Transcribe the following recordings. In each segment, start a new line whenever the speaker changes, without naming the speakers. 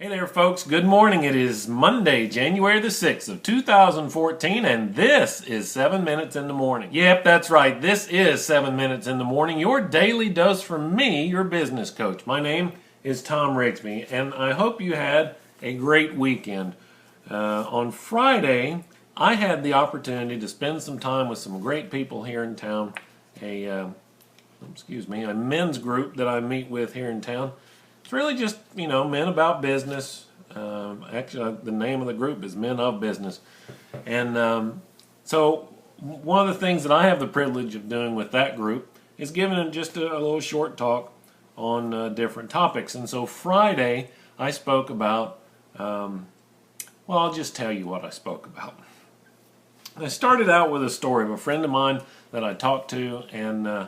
Hey there folks, good morning. It is Monday, January the 6th of 2014 and this is 7 Minutes in the Morning. Yep, that's right. This is 7 Minutes in the Morning, your daily dose from me, your business coach. My name is Thom Rigsby and I hope you had a great weekend. On Friday, I had the opportunity to spend some time with some great people here in town. A men's group that I meet with here in town. It's really just, men about business. Actually, the name of the group is Men of Business. And so one of the things that I have the privilege of doing with that group is giving them just a little short talk on different topics. And so Friday, I spoke about, I'll just tell you what I spoke about. I started out with a story of a friend of mine that I talked to and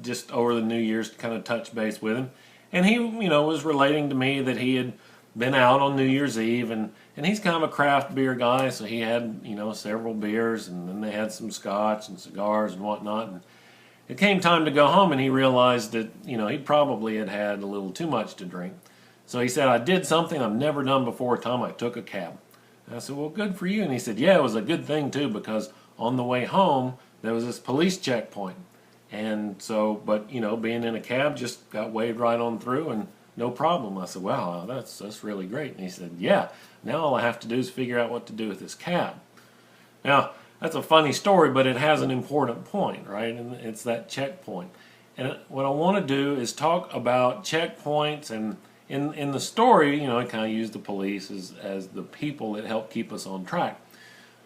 just over the New Year's to kind of touch base with him. And he, was relating to me that he had been out on New Year's Eve, and he's kind of a craft beer guy, so he had, several beers, and then they had some scotch and cigars and whatnot. And it came time to go home, and he realized that, he probably had had a little too much to drink. So he said, I did something I've never done before, Tom. I took a cab. And I said, well, good for you. And he said, yeah, it was a good thing, too, because on the way home, there was this police checkpoint. And so, but being in a cab, just got waved right on through and no problem. I said, wow, that's really great. And he said, yeah, now all I have to do is figure out what to do with this cab. Now, that's a funny story, but it has an important point, right? And it's that checkpoint. And what I want to do is talk about checkpoints, and in the story, I kind of use the police as the people that help keep us on track.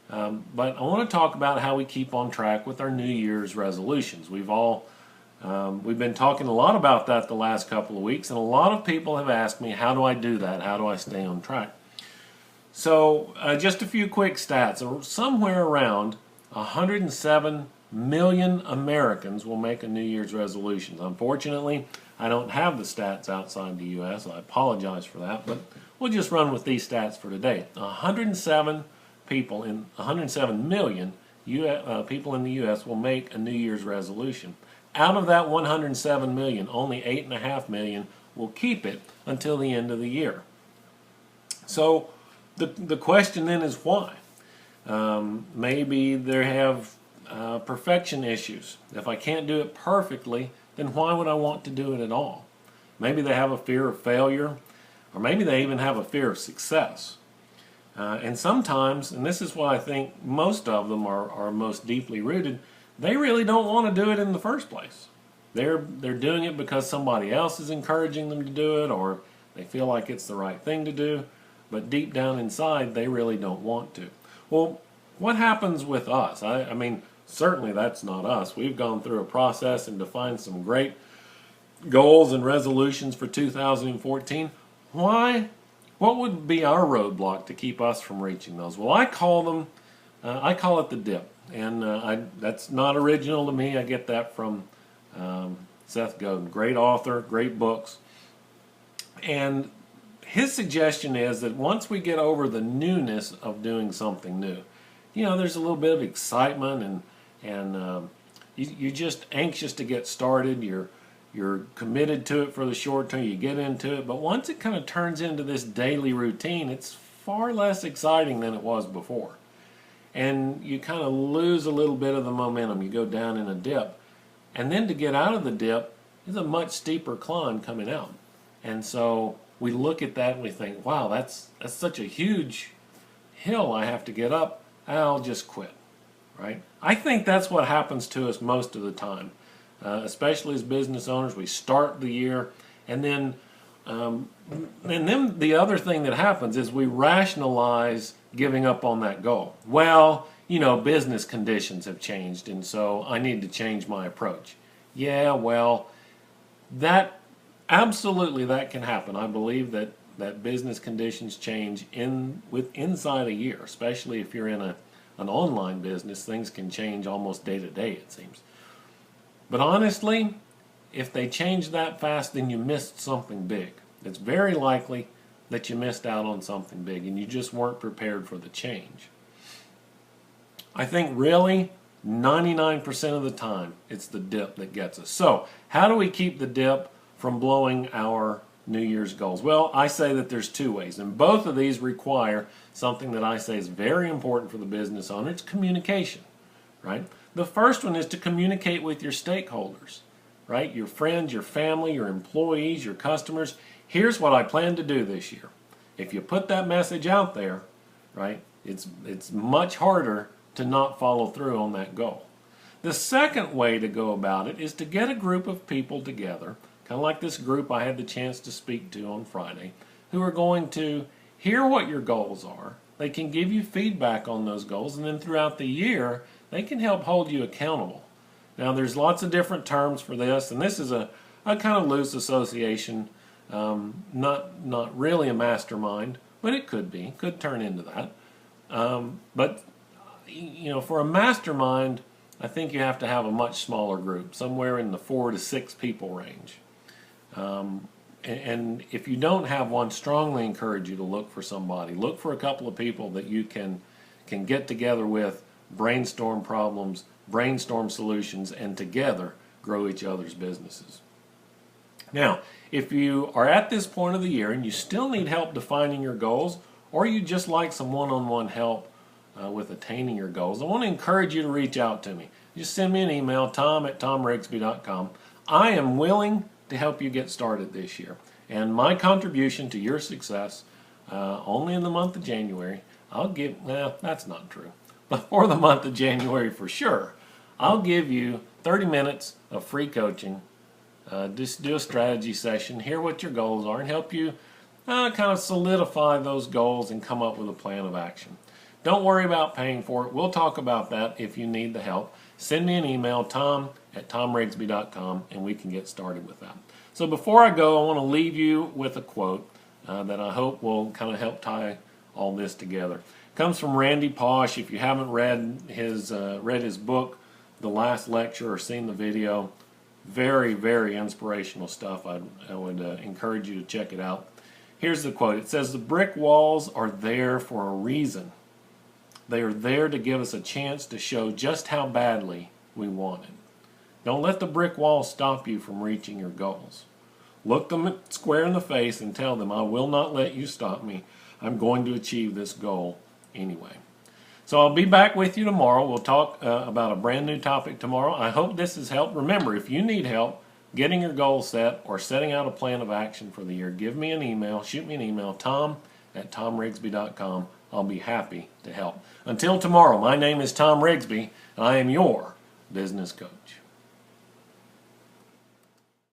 But I want to talk about how we keep on track with our New Year's resolutions. We've been talking a lot about that the last couple of weeks, and a lot of people have asked me, how do I do that? How do I stay on track? So just a few quick stats. Somewhere around 107 million Americans will make a New Year's resolution. Unfortunately, I don't have the stats outside the U.S. I apologize for that, but we'll just run with these stats for today. 107 million people in the U.S. will make a New Year's resolution. Out of that 107 million, only 8.5 million will keep it until the end of the year. So the question then is why? Maybe they have perfection issues. If I can't do it perfectly, then why would I want to do it at all? Maybe they have a fear of failure, or maybe they even have a fear of success. And sometimes, and this is why I think most of them are most deeply rooted, they really don't want to do it in the first place. They're doing it because somebody else is encouraging them to do it, or they feel like it's the right thing to do, but deep down inside, they really don't want to. Well, what happens with us? I mean, certainly that's not us. We've gone through a process and defined some great goals and resolutions for 2014. Why? What would be our roadblock to keep us from reaching those? Well, I call it the dip. And that's not original to me. I get that from Seth Godin. Great author, great books. And his suggestion is that once we get over the newness of doing something new, there's a little bit of excitement and you're just anxious to get started. You're committed to it for the short term. You get into it. But once it kind of turns into this daily routine, it's far less exciting than it was before. And you kind of lose a little bit of the momentum. You go down in a dip. And then to get out of the dip is a much steeper climb coming out. And so we look at that and we think, wow, that's such a huge hill I have to get up. I'll just quit, right? I think that's what happens to us most of the time. Especially as business owners, we start the year, and then the other thing that happens is we rationalize giving up on that goal. Well, business conditions have changed, and so I need to change my approach. Yeah, well, that can happen. I believe that business conditions change inside a year, especially if you're in an online business. Things can change almost day to day, it seems. But honestly, if they change that fast, then you missed something big. It's very likely that you missed out on something big and you just weren't prepared for the change. I think really 99% of the time it's the dip that gets us. So how do we keep the dip from blowing our New Year's goals? Well, I say that there's two ways, and both of these require something that I say is very important for the business owner. It's communication, right? The first one is to communicate with your stakeholders, right? Your friends, your family, your employees, your customers. Here's what I plan to do this year. If you put that message out there, right, it's much harder to not follow through on that goal. The second way to go about it is to get a group of people together, kind of like this group I had the chance to speak to on Friday, who are going to hear what your goals are. They can give you feedback on those goals, and then throughout the year, they can help hold you accountable. Now, there's lots of different terms for this, and this is a kind of loose association, not really a mastermind, but it could turn into that. But for a mastermind, I think you have to have a much smaller group, somewhere in the 4 to 6 people range. And if you don't have one, strongly encourage you to look for somebody. Look for a couple of people that you can get together with, brainstorm problems, brainstorm solutions, and together grow each other's businesses. Now, if you are at this point of the year and you still need help defining your goals, or you just like some one-on-one help with attaining your goals, I want to encourage you to reach out to me. Just send me an email, tom@thomrigsby.com. I am willing to help you get started this year. And my contribution to your success, only in the month of January, that's not true. But for the month of January for sure, I'll give you 30 minutes of free coaching. Just do a strategy session, hear what your goals are, and help you kind of solidify those goals and come up with a plan of action. Don't worry about paying for it. We'll talk about that if you need the help. Send me an email, tom@thomrigsby.com, and we can get started with that. So before I go, I want to leave you with a quote that I hope will kind of help tie all this together. It comes from Randy Pausch. If you haven't read his book, The Last Lecture, or seen the video, very, very inspirational stuff. I would encourage you to check it out. Here's the quote. It says, "The brick walls are there for a reason. They are there to give us a chance to show just how badly we want it. Don't let the brick wall stop you from reaching your goals. Look them square in the face and tell them, I will not let you stop me. I'm going to achieve this goal anyway." So I'll be back with you tomorrow. We'll talk about a brand new topic tomorrow. I hope this has helped. Remember, if you need help getting your goals set or setting out a plan of action for the year, give me an email, shoot me an email, tom@thomrigsby.com. I'll be happy to help. Until tomorrow, my name is Thom Rigsby, and I am your business coach.